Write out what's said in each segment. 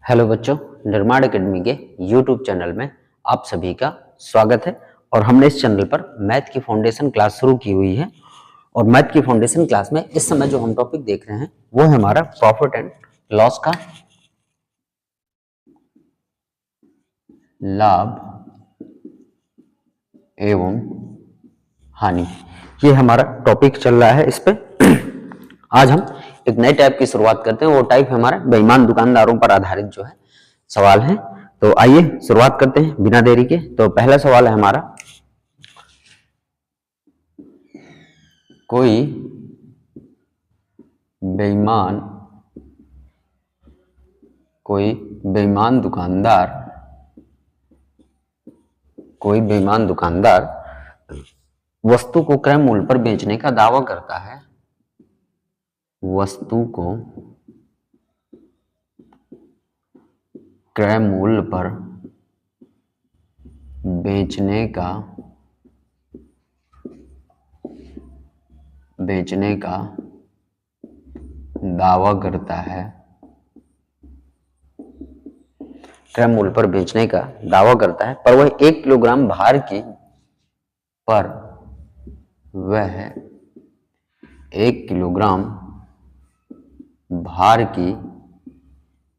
Hello बच्चों, निर्माण academy के यूट्यूब चैनल में आप सभी का स्वागत है। और हमने इस चैनल पर मैथ की फाउंडेशन क्लास शुरू की हुई है। और मैथ की फाउंडेशन क्लास में इस समय जो हम टॉपिक देख रहे हैं वो है हमारा प्रॉफिट एंड लॉस का, लाभ एवं हानि। ये हमारा टॉपिक चल रहा है। इस पे आज हम एक नए टाइप की शुरुआत करते हैं। वो टाइप है हमारा बेईमान दुकानदारों पर आधारित जो है सवाल है। तो आइए शुरुआत करते हैं बिना देरी के। तो पहला सवाल है हमारा, कोई बेईमान दुकानदार वस्तु को क्रय मूल्य पर बेचने का दावा करता है। वस्तु को क्रय मूल्य पर बेचने का दावा करता है। क्रय मूल्य पर बेचने का दावा करता है, पर वह 1 किलोग्राम भार की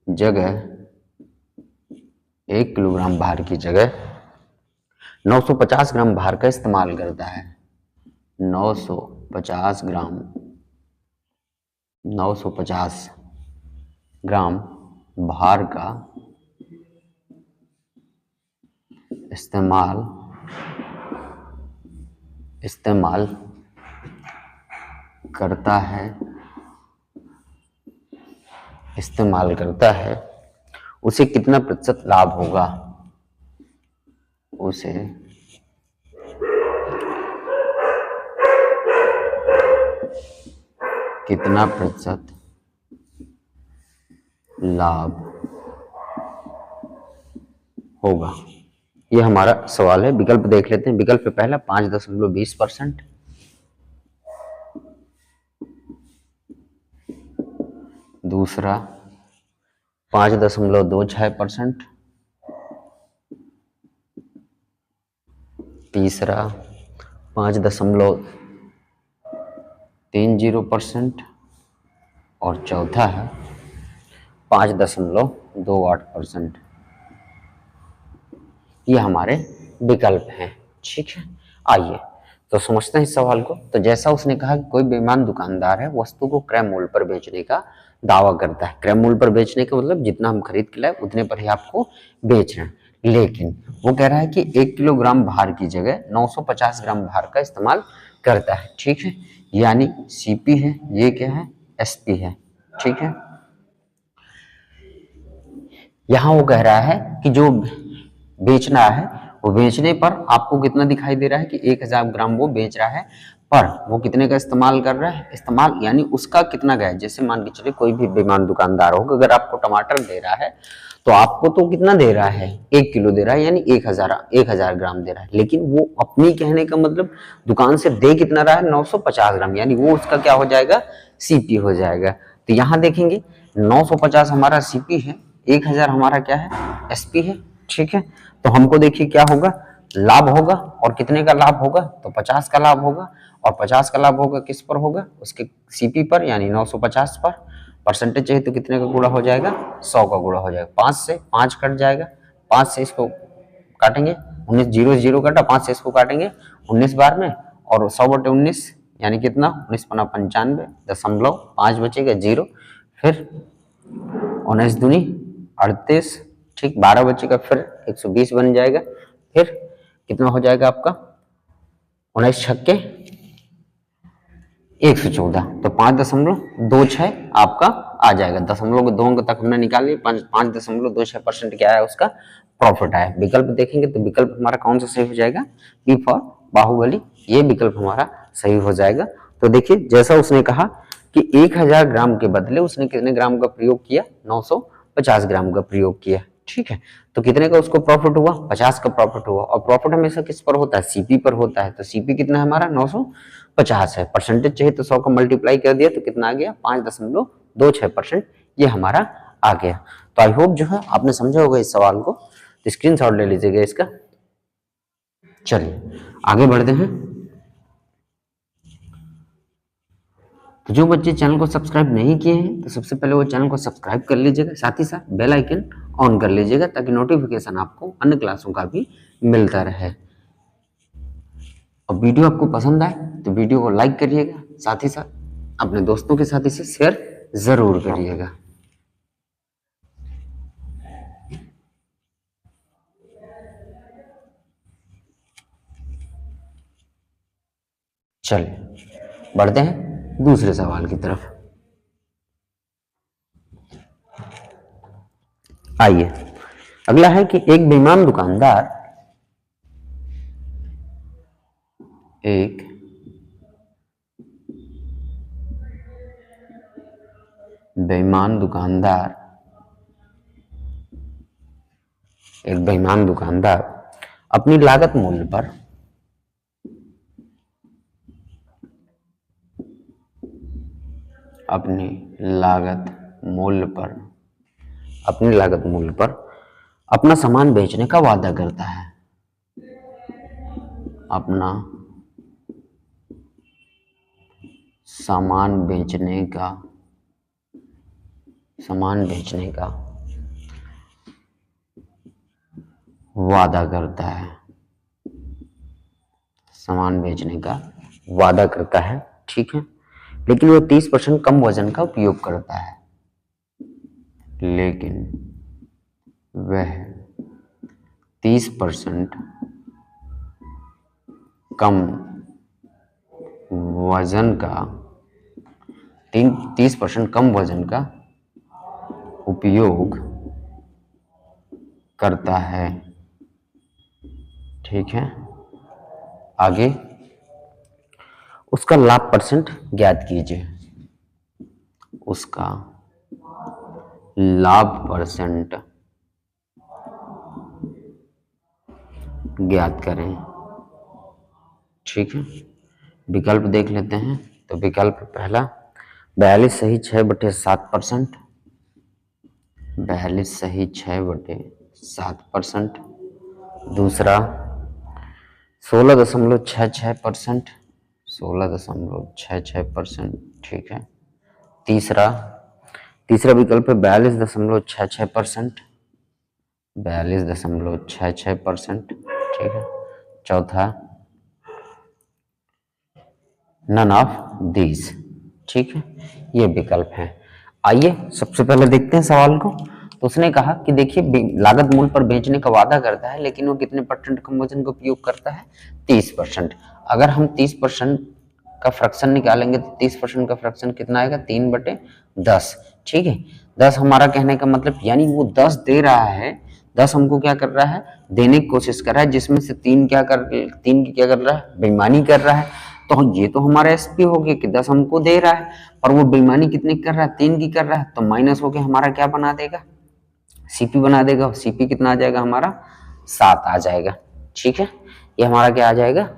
जगह 950 ग्राम भार का इस्तेमाल करता है। 950 ग्राम भार का इस्तेमाल करता है। उसे कितना प्रतिशत लाभ होगा? उसे कितना प्रतिशत लाभ होगा? ये हमारा सवाल है। विकल्प देख लेते हैं। विकल्प पहला 5.20%, दूसरा 5.26%, तीसरा 5.30% और चौथा है 5.28%। ये हमारे विकल्प हैं। ठीक है, आइए तो समझते हैं इस सवाल को। तो जैसा उसने कहा कि कोई बेईमान दुकानदार है, वस्तु को क्रय मूल्य पर बेचने का दावा करता है। क्रय मूल्य पर बेचने का मतलब जितना हम खरीद के लाए उतने पर ही आपको बेच रहे हैं। लेकिन वो कह रहा है कि 1 किलोग्राम भार की जगह 950 ग्राम भार का इस्तेमाल करता है। ठीक है, यानी सीपी है, ये क्या है, एसपी है। ठीक है, यहां वो कह रहा है कि जो बेचना है वो बेचने पर आपको कितना दिखाई दे रहा है कि 1000 ग्राम वो बेच रहा है, पर वो कितने का इस्तेमाल कर रहा है। इस्तेमाल यानी उसका कितना गया। जैसे मान के चलिए कोई भी बेईमान दुकानदार होगा, अगर आपको टमाटर दे रहा है तो आपको तो कितना दे रहा है, 1 किलो दे रहा है, यानी 1000 ग्राम दे रहा है। लेकिन वो अपनी कहने का मतलब दुकान से दे कितना रहा है, 950 ग्राम, यानी वो उसका क्या हो जाएगा, सीपी हो जाएगा। तो यहाँ देखेंगे 950 हमारा सीपी है, 1000 हमारा क्या है, एसपी है। ठीक है, तो हमको देखिए क्या होगा, लाभ होगा। और कितने का लाभ होगा, तो 50 का लाभ होगा। और 50 का लाभ होगा किस पर होगा, उसके सीपी पर, यानी 950 पर। परसेंटेज चाहिए तो कितने का गुणा हो जाएगा, 100 का गुणा हो जाएगा। 5 से 5 कट जाएगा, 5 से इसको काटेंगे, 19 0 0 कटा, 5 से इसको काटेंगे 19 बार में, और 100/19 यानी कितना, 19×95.5 बचेगा 0। फिर 19 दूनी 38, ठीक, 12 बचेगा, फिर 120 बन जाएगा। फिर कितना हो जाएगा आपका, 19 छक्के 114, तो 5.26 आपका आ जाएगा। 0.2 अंक तक हमने निकाल लिया। 5.26% क्या है, उसका प्रॉफिट आया। विकल्प देखेंगे तो विकल्प हमारा कौन सा सही हो जाएगा, बी फॉर बाहुबली, ये विकल्प हमारा सही हो जाएगा। तो देखिए जैसा उसने कहा कि 1000 ग्राम के बदले उसने कितने ग्राम का प्रयोग किया, 950 ग्राम का प्रयोग किया। ठीक है, तो कितने का उसको प्रॉफिट हुआ, 50 का प्रॉफिट हुआ। और प्रॉफिट हमेशा किस पर होता है, सीपी पर होता है। तो सीपी कितना है हमारा, 950 है। परसेंटेज चाहिए तो 100 का मल्टीप्लाई कर दिया तो कितना आ गया, 5.26%। ये हमारा आ गया। तो आई होप जो है आपने समझा होगा इस सवाल को, तो स्क्रीनशॉट ले लीजिएगा इसका। चलिए आगे बढ़ते हैं। तो जो बच्चे चैनल को सब्सक्राइब नहीं किए हैं तो सबसे पहले वो चैनल को सब्सक्राइब कर लीजिएगा, साथ ही साथ बेल आइकन ऑन कर लीजिएगा ताकि नोटिफिकेशन आपको अन्य क्लासों का भी मिलता रहे। और वीडियो आपको पसंद आए तो वीडियो को लाइक करिएगा, साथ ही साथ अपने दोस्तों के साथ इसे शेयर जरूर करिएगा। चलिए बढ़ते हैं दूसरे सवाल की तरफ। आइए अगला है कि एक बेईमान दुकानदार एक बेईमान दुकानदार अपनी लागत मूल्य पर अपनी लागत मूल्य पर अपना सामान बेचने का वादा करता है। अपना सामान बेचने का वादा करता है, ठीक है, लेकिन वो 30% कम वजन का उपयोग करता है। लेकिन वह 30% कम वजन का उपयोग करता है, ठीक है। आगे उसका लाभ परसेंट ज्ञात कीजिए। उसका लाभ परसेंट ज्ञात करें, ठीक है। विकल्प देख लेते हैं। तो विकल्प पहला 42 सही 6/7%, 42 सही 6/7%। दूसरा 16.66%, 16.66%, ठीक है। तीसरा विकल्प है 42.66%, 42.66%, ठीक है। चौथा नन ऑफ दीज, ठीक है। ये विकल्प है। आइए सबसे पहले देखते हैं सवाल को। तो उसने कहा कि देखिए लागत मूल्य पर बेचने का वादा करता है लेकिन वो कितने परसेंट कम वजन का उपयोग करता है, 30%। अगर हम 30% का फ्रैक्शन निकालेंगे तो 30% का फ्रैक्शन कितना आएगा, 3/10, ठीक है। 10 हमारा कहने का मतलब यानी वो 10 दे रहा है, 10 हमको क्या कर रहा है, देने की कोशिश कर रहा है, जिसमें से 3 की क्या कर रहा है, बेईमानी कर रहा है। तो ये तो हमारा एसपी हो गया कि 10 हमको दे रहा है और वो बेईमानी कितने कर रहा है, 3 की कर रहा है। तो माइनस होके हमारा क्या बना देगा, सीपी बना देगा। सीपी कितना आ जाएगा हमारा, 7 आ जाएगा, ठीक है। ये हमारा क्या आ जाएगा,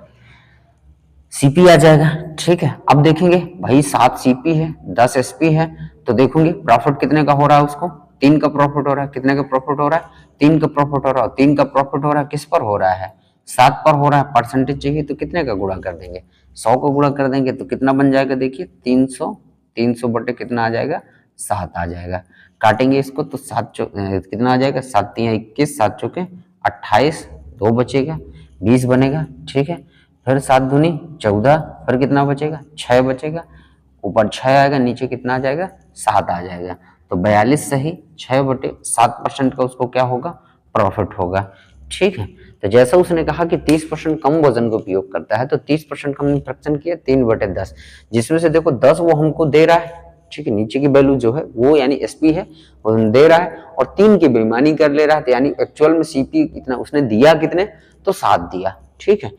सीपी आ जाएगा, ठीक है। अब देखेंगे भाई 7 सीपी है, 10 एसपी है, तो देखोगे प्रॉफिट कितने का हो रहा है, उसको 3 का प्रॉफिट हो रहा है। कितने का प्रॉफिट हो रहा है, 3 का प्रॉफिट हो रहा है। 3 का प्रॉफिट हो रहा है, किस पर हो रहा है, 7 पर हो रहा है। परसेंटेज चाहिए तो कितने का गुणा कर देंगे, 100 को गुणा कर देंगे तो कितना बन जाएगा, देखिए 300 बटे कितना आ जाएगा, 7 आ जाएगा। काटेंगे इसको तो 7 कितना आ जाएगा, 7 3 21, 7 चौके 28, 2 बचेगा, 20 बनेगा, ठीक है। फिर 7 दूनी 14, फिर कितना बचेगा, 6 बचेगा। ऊपर 6 आएगा, नीचे कितना आ जाएगा, 7 आ जाएगा। तो 42 सही 6/7% का उसको क्या होगा, प्रॉफिट होगा, ठीक है। तो जैसा उसने कहा कि 30% कम वजन का उपयोग करता है, तो 30% का हमने फ्रैक्शन किया 3/10, जिसमें से देखो 10 वो हमको दे रहा है, ठीक है। नीचे की वैल्यू जो है वो यानी एसपी है, वो दे रहा है और 3 की बेईमानी कर ले रहा है, यानी एक्चुअल में सीपी कितना उसने दिया, कितने तो 7 दिया, ठीक है।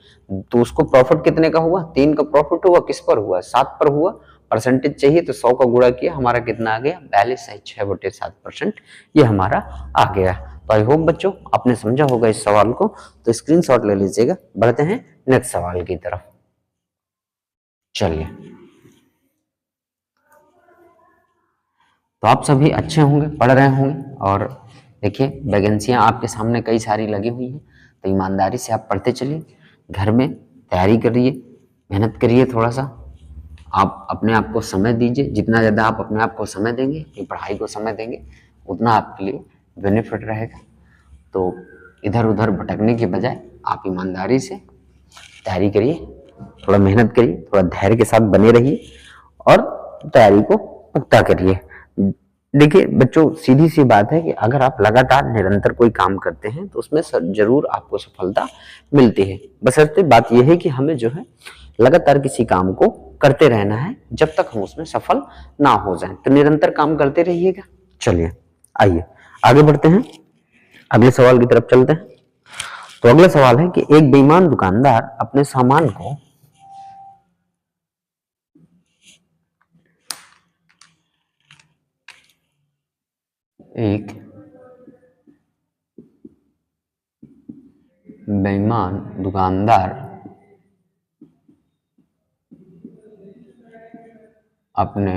तो उसको प्रॉफिट कितने का हुआ, 3 का प्रॉफिट हुआ, किस पर हुआ, 7 पर हुआ। परसेंटेज चाहिए तो 100 का गुणा किया, हमारा कितना आ गया, 42 सही 6/7%, ये हमारा आ गया। तो आई होप बच्चों आपने समझा होगा इस सवाल को, तो स्क्रीनशॉट ले लीजिएगा। बढ़ते हैं नेक्स्ट सवाल की तरफ। चलिए तो आप सभी अच्छे होंगे, पढ़ रहे होंगे, और देखिए वैकेंसियां आपके सामने कई सारी लगी हुई हैं, तो ईमानदारी से आप पढ़ते चलिए, घर में तैयारी करिए, मेहनत करिए, थोड़ा सा आप अपने आप को समय दीजिए। जितना ज़्यादा आप अपने आप को समय देंगे, अपनी पढ़ाई को समय देंगे, उतना आपके लिए बेनिफिट रहेगा। तो इधर उधर भटकने के बजाय आप ईमानदारी से तैयारी करिए, थोड़ा मेहनत करिए, थोड़ा धैर्य के साथ बने रहिए और तैयारी को पुख्ता करिए। देखिए बच्चों, सीधी सी बात है कि अगर आप लगातार निरंतर कोई काम करते हैं तो उसमें जरूर आपको सफलता मिलती है। बशर्ते बात यह है कि हमें जो है लगातार किसी काम को करते रहना है जब तक हम उसमें सफल ना हो जाएं। तो निरंतर काम करते रहिएगा। चलिए आइए आगे बढ़ते हैं, अगले सवाल की तरफ चलते हैं। तो अगला सवाल है कि एक बेईमान दुकानदार अपने सामान को अपने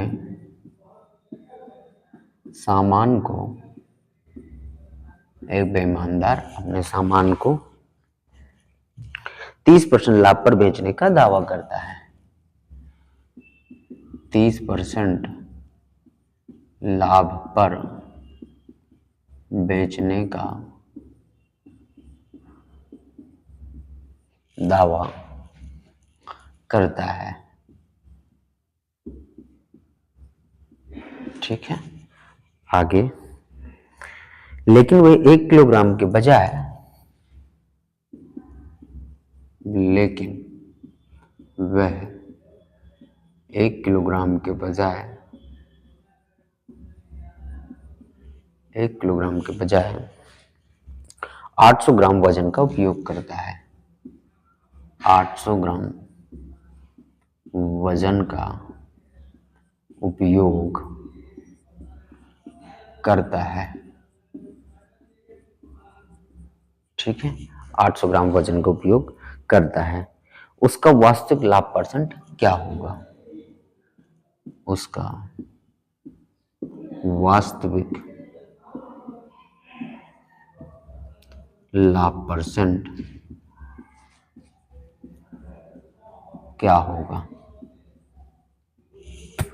सामान को एक बेईमानदार अपने सामान को 30% लाभ पर बेचने का दावा करता है। 30% लाभ पर बेचने का दावा करता है। ठीक है, आगे। लेकिन वह 1 किलोग्राम के बजाय 1 किलोग्राम के बजाय 800 ग्राम वजन का उपयोग करता है। 800 ग्राम वजन का उपयोग करता है। ठीक है, 800 ग्राम वजन का उपयोग करता है। उसका वास्तविक लाभ परसेंट क्या होगा? उसका वास्तविक लाभ परसेंट क्या होगा?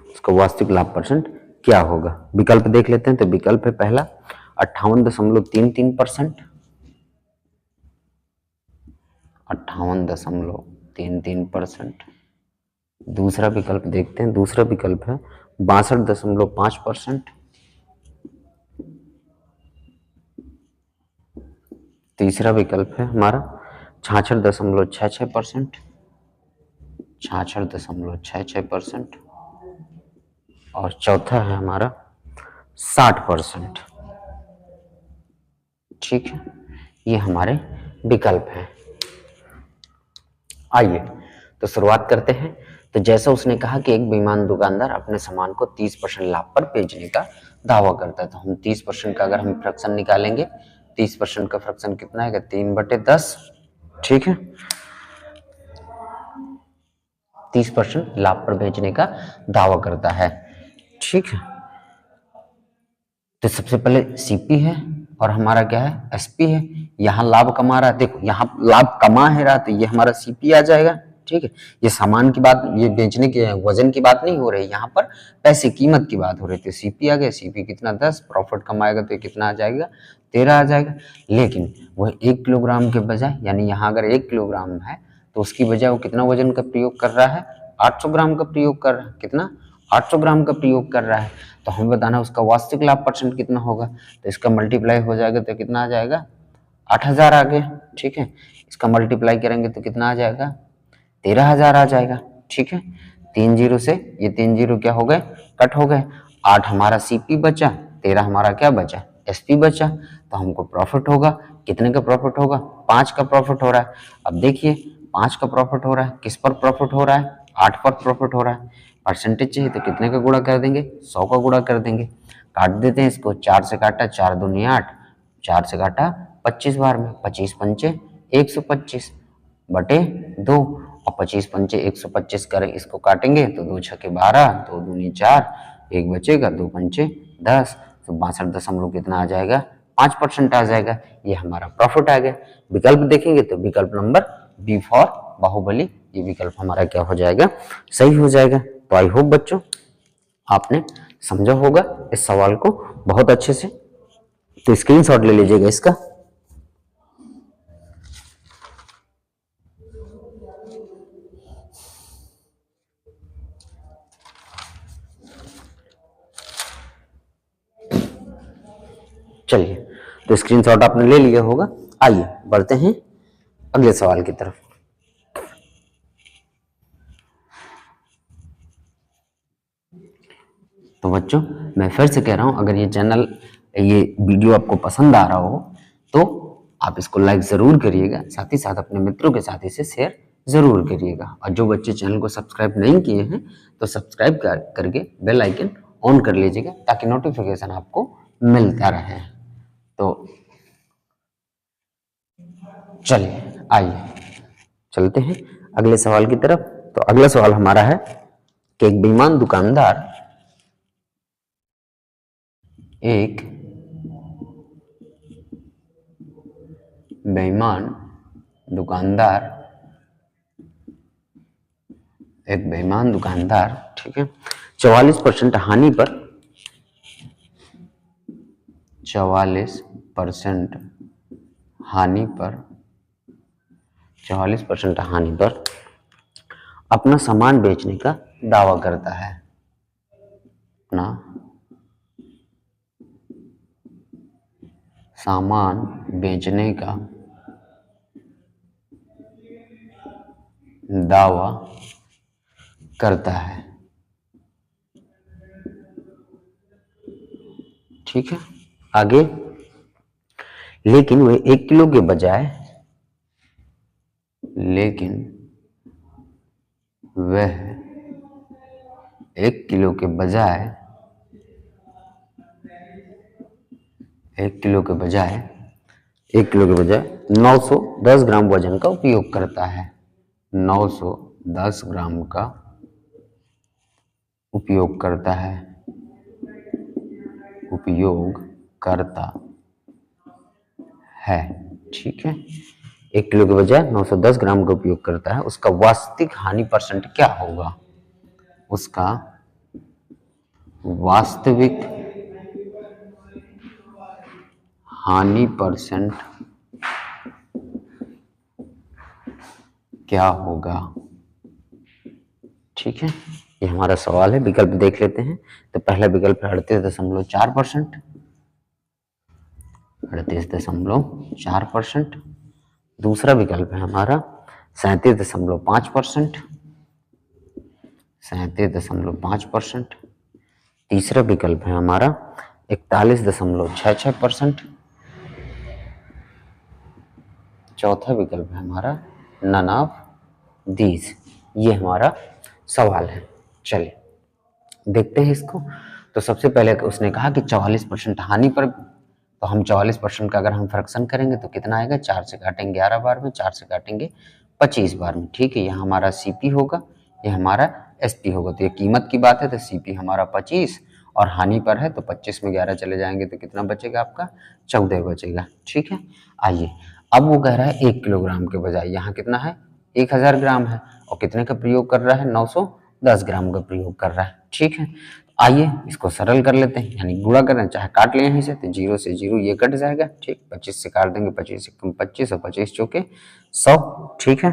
उसका वास्तविक लाभ परसेंट क्या होगा? विकल्प देख लेते हैं। तो विकल्प है पहला 58.33%, 58.33%। दूसरा विकल्प देखते हैं, दूसरा विकल्प है 62.5%। तीसरा विकल्प है हमारा 66.66%, 66.66%। और चौथा है हमारा 60%। ठीक है, ये हमारे विकल्प हैं। आइए तो शुरुआत करते हैं। तो जैसा उसने कहा कि एक बेईमान दुकानदार अपने सामान को 30% लाभ पर बेचने का दावा करता है, तो हम 30% का अगर हम फ्रैक्शन निकालेंगे, 30% का फ्रैक्शन कितना है? 3/10। ठीक है, 30% लाभ पर बेचने का दावा करता है। ठीक है, तो सबसे पहले सीपी है और हमारा क्या है? एसपी है। यहाँ लाभ कमा रहा है, देखो यहाँ लाभ कमा है रहा, तो ये हमारा सीपी आ जाएगा। ठीक है, ये सामान की बात, ये बेचने के वजन की बात नहीं हो रही, यहाँ पर पैसे कीमत की बात हो रही थी। सीपी आ गया, सीपी कितना 10, प्रॉफिट कमाएगा तो ये कितना आ जाएगा? 13 आ जाएगा। लेकिन वह 1 किलोग्राम के बजाय, यानी यहाँ अगर 1 किलोग्राम है तो उसकी बजाय वो कितना वजन का प्रयोग कर रहा है? 800 ग्राम का प्रयोग कर रहा है। कितना? 800 ग्राम का प्रयोग कर रहा है। तो हमें बताना उसका वास्तविक लाभ परसेंट कितना होगा। तो इसका मल्टीप्लाई हो जाएगा तो कितना आ जाएगा? 8000 आ गया। ठीक है, इसका मल्टीप्लाई करेंगे तो कितना आ जाएगा? 13000 आ जाएगा। ठीक है, 3 जीरो से ये 3 जीरो क्या हो गए? कट हो गए। 8 हमारा सीपी बचा, 13 हमारा क्या बचा? एसपी बचा। तो हमको प्रॉफिट होगा, कितने का प्रॉफिट होगा? 5 का प्रॉफिट हो रहा है। अब देखिए 5 का प्रॉफिट हो रहा है, किस पर प्रॉफिट हो रहा है? 8 पर प्रॉफिट हो रहा है। परसेंटेज चाहिए तो कितने का गुणा कर देंगे? 100 का गुणा कर देंगे। काट देते हैं इसको, 4 से काटा, 4 दूनी 8, 4 से काटा 25 बार में, 25 पंचे 125 बटे 2, और 25 पंचे 125 करें, इसको काटेंगे तो 2 छके 12, 2 दूनी 4, एक बचेगा, 2 पंचे 10, तो 62 कितना आ जाएगा, 5% आ जाएगा। ये हमारा प्रॉफिट आ गया। विकल्प देखेंगे तो विकल्प नंबर बी फॉर बाहुबली, ये विकल्प हमारा क्या हो जाएगा, सही हो जाएगा। तो आई होप बच्चों आपने समझा होगा इस सवाल को बहुत अच्छे से। तो स्क्रीनशॉट ले लीजिएगा इसका। चलिए, तो स्क्रीनशॉट आपने ले लिया होगा। आइए बढ़ते हैं अगले सवाल की तरफ। तो बच्चों मैं फिर से कह रहा हूं, अगर ये वीडियो आपको पसंद आ रहा हो तो आप इसको लाइक जरूर करिएगा, साथ ही साथ अपने मित्रों के साथ इसे शेयर जरूर करिएगा। और जो बच्चे चैनल को सब्सक्राइब नहीं किए हैं तो सब्सक्राइब करके बेल आइकन ऑन कर लीजिएगा, ताकि नोटिफिकेशन आपको मिलता रहे। तो चलिए आइए चलते हैं अगले सवाल की तरफ। तो अगला सवाल हमारा है कि एक बेईमान दुकानदार ठीक है 44% हानि पर 44% हानि पर अपना सामान बेचने का दावा करता है। अपना सामान बेचने का दावा करता है, ठीक है। आगे, लेकिन वह 1 किलो के बजाय 910 ग्राम वजन का उपयोग करता है। 910 ग्राम का उपयोग करता है, ठीक है। 1 किलो के बजाय 910 ग्राम का उपयोग करता है। उसका वास्तविक हानि परसेंट क्या होगा? उसका वास्तविक हानि परसेंट क्या होगा, ठीक है। ये हमारा सवाल है। विकल्प देख लेते हैं। तो पहला विकल्प है 38.4%, 38.4%। दूसरा विकल्प है हमारा 37.5%, 37.5%। तीसरा विकल्प है हमारा 41.66%। चौथा विकल्प है हमारा नन ऑफ दीज। ये हमारा सवाल है। चलिए देखते हैं इसको। तो सबसे पहले उसने कहा कि 44% हानि पर, तो हम 44% का अगर हम फ्रैक्शन करेंगे तो कितना आएगा, 4 से काटेंगे 11 बार में, 4 से काटेंगे 25 बार में, ठीक है। यह हमारा सीपी होगा, यह हमारा एसपी होगा। तो ये कीमत की बात है, तो सीपी हमारा 25 और हानि पर है तो 25 में 11 चले जाएंगे तो कितना बचेगा आपका, 14 बचेगा, ठीक है। आइए अब वो कह रहा है 1 किलोग्राम के बजाय यहाँ कितना है, 1000 ग्राम है, और कितने का प्रयोग कर रहा है, 910 ग्राम का प्रयोग कर रहा है, ठीक है। आइए इसको सरल कर लेते हैं, यानी गुणा करें, चाहे काट लें यहीं से, तो 0 से 0 ये कट जाएगा, ठीक। 25 से काट देंगे, 25 से कम 25 और 25 चौके 100, ठीक है।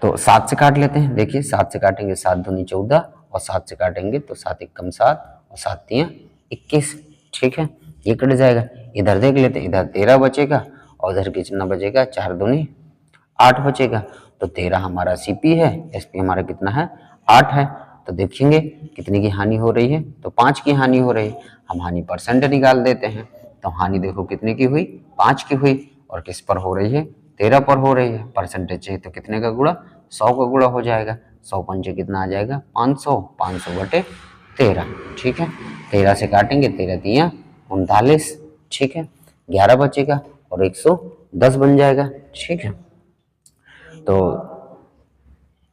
तो 7 से काट लेते हैं। देखिए 7 से काटेंगे 7 दूनी 14 और 7 से काटेंगे तो 7 एक कम 7 और 7 तियां 21, ठीक है। ये कट जाएगा। इधर देख लेते हैं, इधर 13 बचेगा और उधर कितना बचेगा, 4 दूनी 8 बचेगा। तो 13 हमारा सीपी है, एसपी हमारा कितना है, 8 है। तो देखेंगे कितने की हानि हो रही है, तो 5 की हानि हो रही है। हम हानि परसेंट निकाल देते हैं। तो हानि देखो कितने की हुई, 5 की हुई, और किस पर हो रही है, 13 पर हो रही है। परसेंटेज चाहिए तो कितने का गुणा, 100 का गुणा हो जाएगा। 100 पंचे कितना आ जाएगा, 500, 500 बटे 13, ठीक है। 13 से काटेंगे, 13 तियां 39, ठीक है। 11 बचेगा और 110 बन जाएगा, ठीक है। तो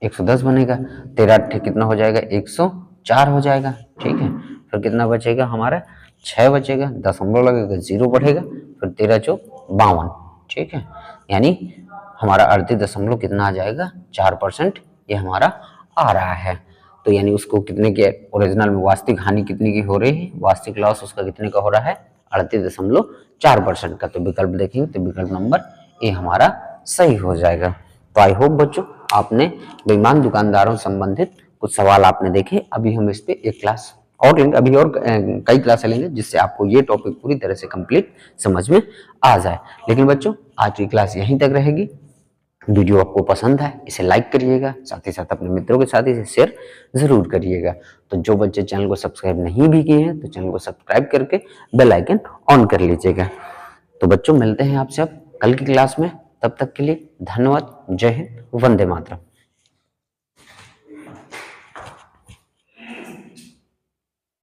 110 बनेगा। 13 अट्ठे कितना हो जाएगा, 104 हो जाएगा। ठीक है, फिर कितना बचेगा हमारा, 6 बचेगा, दशमलव लगेगा, 0 बढ़ेगा, फिर 13 चौक 52। ठीक है, यानी हमारा 38 कितना आ जाएगा, 4% ये हमारा आ रहा है। तो यानी उसको कितने के ओरिजिनल में वास्तविक हानि कितने की हो रही है, वास्तविक लॉस उसका कितने का हो रहा है, 38.4% का। तो विकल्प देखेंगे तो विकल्प नंबर ए हमारा सही हो जाएगा। तो आई होप बच्चों आपने बेईमान दुकानदारों संबंधित कुछ सवाल आपने देखे। अभी हम इस पे एक क्लास और लेंगे, अभी और कई क्लासें लेंगे जिससे आपको ये टॉपिक पूरी तरह से कंप्लीट समझ में आ जाए। लेकिन बच्चों आज की क्लास यहीं तक रहेगी। वीडियो आपको पसंद है इसे लाइक करिएगा, साथ ही साथ अपने मित्रों के साथ इसे शेयर जरूर करिएगा। तो जो बच्चे चैनल को सब्सक्राइब नहीं भी किए हैं तो चैनल को सब्सक्राइब करके बेल आइकन ऑन कर लीजिएगा। तो बच्चों मिलते हैं आपसे अब कल की क्लास में, तब तक के लिए धन्यवाद। जय हिंद, वंदे मातरम।